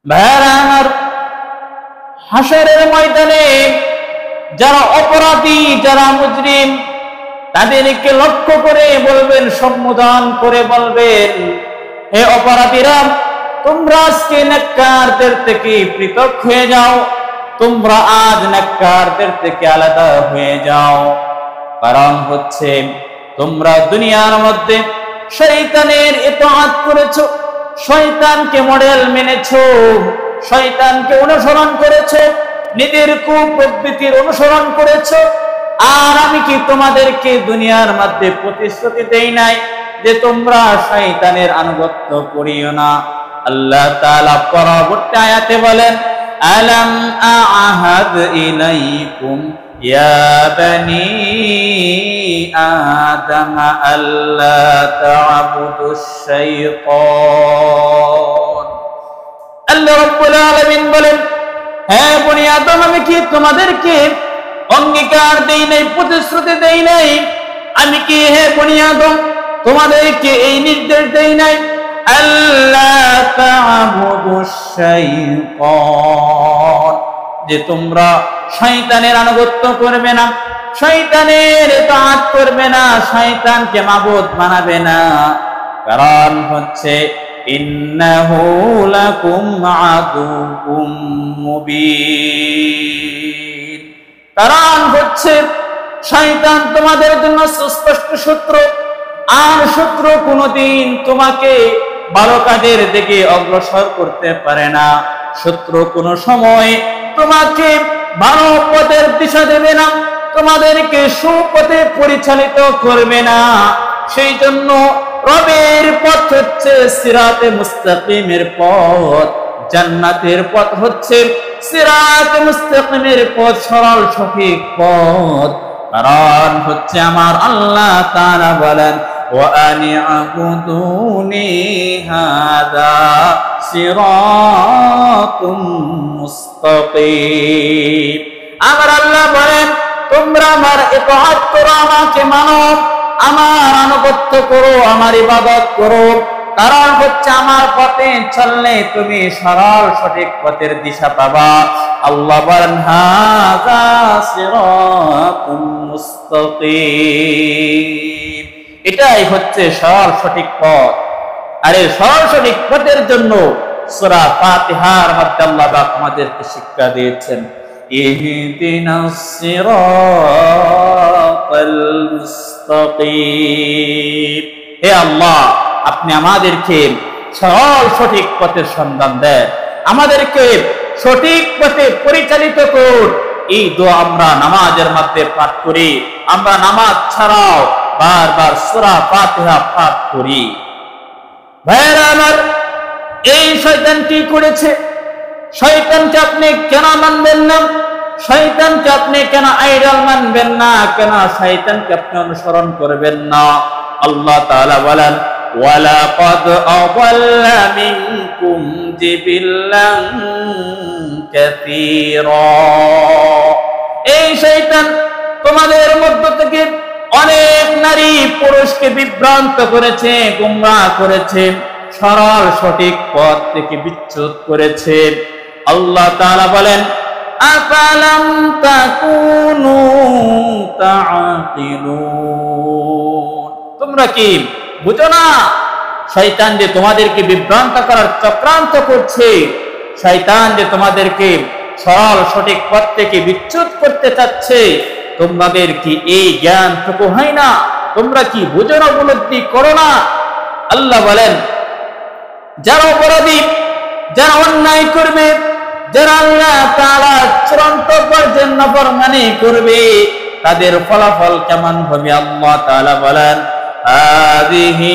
ভাইরা আমার, হাসরের ময়দানে যারা অপরাধী, যারা মুজরিম, তাদেরকে লক্ষ্য করে বলবেন, সম্বোধন করে বলবেন, হে অপরাধীরা, তোমরা আজকে নেককারদের থেকে পৃথক হয়ে যাও, তোমরা আজ নেককারদের থেকে আলাদা হয়ে যাও। কারণ হচ্ছে তোমরা দুনিয়ার মধ্যে শয়তানের ইতাআত করেছো, শয়তানকে মডেল মেনেছো, শয়তানকে অনুসরণ করেছো, নিজের কুপ্রবৃত্তির অনুসরণ করেছো। আর আমি কি তোমাদেরকে দুনিয়ার মধ্যে প্রতিশ্রুতি দেই নাই যে তোমরা শয়তানের আনুগত্য করিও না? আল্লাহ তাআলা পরবর্তী আয়াতে বলেন, আলাম আ'হাদ ইলাইকুম ইয়া বানি আদম আল্লা তা'বুদুশ শাইতান। আল্লাহ রাব্বুল আলামিন বলেন, হে বনি আদম, আমি কি তোমাদেরকে অঙ্গীকার দেই নাই, প্রতিশ্রুতি দেই নাই? আমি কি হে বনি আদম তোমাদেরকে এই নির্দেশ দেই নাই, আল্লাহ তা'বুদুশ শাইতান, যে তোমরা শয়তানের আনুগত্য করবে না, শয়তানের ইতাআত করবে না, শয়তানকে মাবুদ বানাবে না। কারণ হচ্ছে ইন্নাহু লাকুম আদুউম মুবিন, কারণ হচ্ছে শয়তান তোমাদের জন্য সুস্পষ্ট শত্রু। আর শত্রু কোনোদিন তোমাকে ভালো কাজের দিকে অগ্রসর করতে পারে না। শত্রু কোনো সময় তোমাকে ভালো পথের দিশা দেবে না, তোমাদেরকে সুপথে পরিচালিত করবে না। সেই জন্য রবের পথ হচ্ছে সিরাতে মুস্তাকিমের পথ, জান্নাতের পথ হচ্ছে সিরাতে মুস্তাকিমের পথ, সরল সঠিক পথ। কারণ হচ্ছে আমার আল্লাহ তাআলা বলেন, ওয়া আনি'বুদুনি হাদা সিরাতুম মুস্তাকিম। আমার আল্লাহ বলেন, তোমরা আমার ইতাআত করো, আমাকে মানো, আমার আনুগত্য করো, আমার ইবাদত করো। কারণ হচ্ছে আমার পথে চললে তুমি সরল সঠিক পথের দিশা পাবা। আল্লাহ বলেন, হাযা সিরাতুম মুস্তাকিম, এটাই হচ্ছে সরল সঠিক পথ। আর এই সরল সঠিক পথের জন্য সূরা ফাতিহার মধ্যে আল্লাহ পাক আমাদেরকে শিক্ষা দিয়েছেন, ইহদিনাস সিরাতাল মুস্তাকিম। হে আল্লাহ, আপনি আমাদেরকে সরল সঠিক পথের সন্ধান দেন, আমাদেরকে সঠিক পথে পরিচালিত করুন। এই দোয়া আমরা নামাজের মধ্যে পাঠ করি, আমরা নামাজ ছাড়াও বারবার সূরা ফাতিহা পাঠ করি। ভাইরা আমার, এই শয়তান কি করেছে? শয়তানকে আপনি কেন মানবেন না? শয়তানকে আপনি কেন আইডল মানবেন না? কেন শয়তানকে আপনি অনুসরণ করবেন না? আল্লাহ তাআলা বলেন, ওয়ালাকাদ আদাল্লা মিনকুম জিবিল্লান কাসীরা। এই শয়তান তোমাদের মধ্য থেকে অনেক নারী পুরুষকে বিভ্রান্ত করেছে, গোমরাহ করেছে, সরল সঠিক পথ থেকে বিচ্যুত করেছে। আল্লাহ তাআলা বলেন, আফালাম তাকুনু তাআকিলুন, তোমরা কি বুঝো না শয়তান যে তোমাদেরকে বিভ্রান্ত করার চক্রান্ত করছে, শয়তান যে তোমাদেরকে সরল সঠিক পথ থেকে বিচ্যুত করতে চাচ্ছে? তোমাদের কি এই জ্ঞানটুকু হয় না? তোমরা কি বুঝো না, উপলব্ধি করো না? আল্লাহ বলেন, যারা অপরাধী, যারা অন্যায় করবে, যারা আল্লাহ তাআলার চূড়ান্ত পর্যায়ের নাফরমানি করবে, তাদের ফলাফল কেমন হবে? আল্লাহ তাআলা বলেন, হাযিহি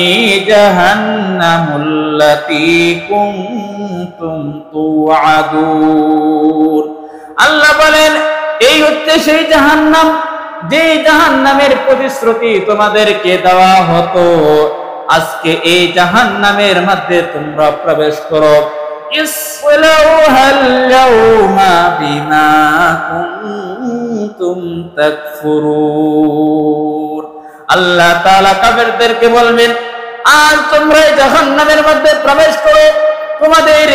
জাহান্নামুল্লাতী কুনতুম তুআদুন। আল্লাহ বলেন, এই হচ্ছে সেই জাহান্নাম, যে জাহান্নামের প্রতিশ্রুতি তোমাদেরকে দেওয়া হতো। আজকে এই জাহান্নামের মধ্যে তোমরা প্রবেশ করো। ইসলাউহাল ইয়াওমা বিমা কুনতুম তাকফুরুন। আল্লাহ তাআলা কাফেরদেরকে বলবেন, আর তোমরা এই জাহান্নামের মধ্যে প্রবেশ করো, তোমাদের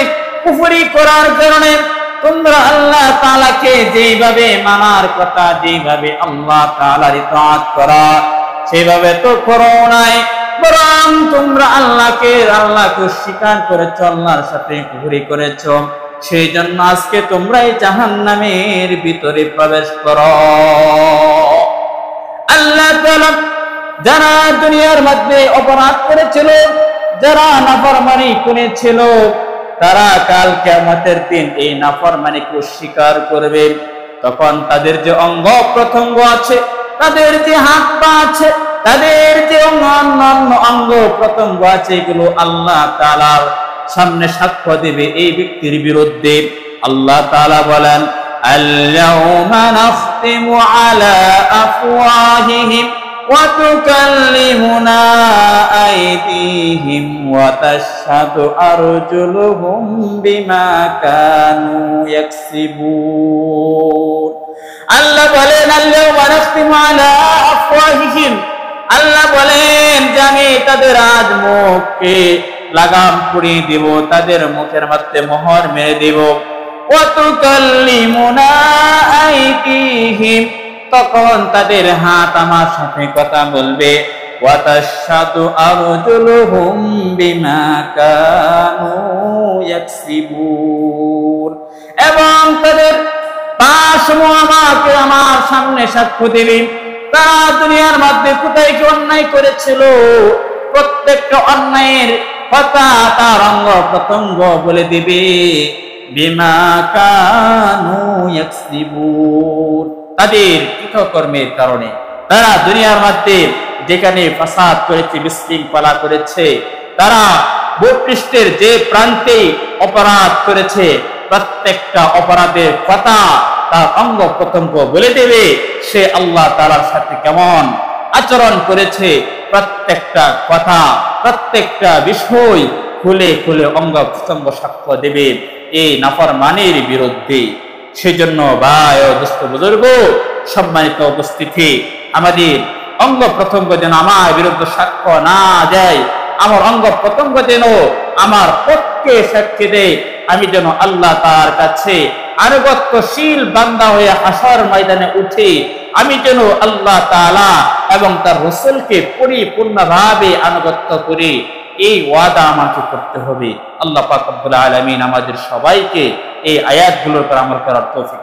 কুফরি করার কারণে তোমরা আল্লাহ তাআলাকে যেভাবে মানার কথা, যেভাবে আল্লাহ তাআলার ইতাআত করা সেভাবে তো করো নাই, বরং তোমরা আল্লাহকে অস্বীকার করেছো, আল্লাহর সাথে কুফরি করেছো। সেই জন্য আজকে তোমরা এই জাহান্নামের ভিতরে প্রবেশ করো। আল্লাহ তাআলা যারা দুনিয়ার মধ্যে অপরাধ করেছিল, যারা নাফরমানি করেছিল, তারা কাল কিয়ামতের দিন এই নাফরমানিকে অস্বীকার করবে। তখন তাদের যে অঙ্গ প্রত্যঙ্গ আছে, তাদের যে হাত পা আছে, তাদের যে অন্যান্য অঙ্গ প্রত্যঙ্গ আছে, এগুলো আল্লাহ তাআলার সামনে সাক্ষ্য দেবে এই ব্যক্তির বিরুদ্ধে। আল্লাহ তাআলা বলেন, আল-ইয়াওমা নাখতিমু আলা আফওয়াহিহিম ওয়া তুকাল্লিমুনা আইদিহিম ওয়া তাশহাদু আরজুলুহুম বিমা কানু ইয়াকসিবুন। আল্লাহ বলেন, আল-ইয়াওমা নাখতিমু আলা আফওয়াহিহিম, আল্লাহ বলেন যে আমি তাদের আজ মুখকে লাগাম পরিয়ে দেব, তাদের মুখের মধ্যে মোহর মেরে দেব। ওয়া তুকাল্লিমুনা আইদিহিম, তখন তাদের হাত আমার সাথে কথা বলবে। ওয়া তাশহাদু আরজুলুহুম বিমা কানু ইয়াকসিবুন, এবং তাদের পা-সমূহ আমাকে আমার সামনে সাক্ষ্য দেবে। তারা দুনিয়ার মধ্যে কোথায় কি অন্যায় করেছিল, প্রত্যেকটা অন্যায়ের কথা তার অঙ্গ প্রত্যঙ্গ বলে দিবে। বিমা কানু ইয়াকসিবুন, তাদের কৃতকর্মের কারণে তারা দুনিয়ার মধ্যে যেখানে ফাসাদ করেছে, বিশৃঙ্খলা করেছে, তারা ভূপৃষ্ঠের যে প্রান্তে অপরাধ করেছে, প্রত্যেকটা অপরাধের কথা তার অঙ্গ প্রত্যঙ্গ বলে দেবে। সে আল্লাহ তাআলার সাথে কেমন আচরণ করেছে, প্রত্যেকটা কথা, প্রত্যেকটা বিষয় খুলে খুলে অঙ্গ প্রত্যঙ্গ সাক্ষ্য দেবে এই নাফরমানির বিরুদ্ধে। সেজন্য ভাই ও দোস্ত বুজুর্গ, সম্মানিত উপস্থিতি, আমাদের অঙ্গ প্রত্যঙ্গ যেন আমার বিরুদ্ধে সাক্ষ্য না দেয়, আমার অঙ্গ প্রত্যঙ্গ যেন আমার পক্ষে সাক্ষী দেয়। আমি যেন আল্লাহ তাআলার কাছে আনুগত্যশীল বান্দা হয়ে হাসর ময়দানে উঠি। আমি যেন আল্লাহ তাআলা এবং তার রাসূলকে পরিপূর্ণভাবে আনুগত্য করি, এই ওয়াদা আমাকে করতে হবে। আল্লাহ পাক রব্বুল আলামিন আমাদের সবাইকে এই আয়াতগুলোর উপর আমল করার তৌফিক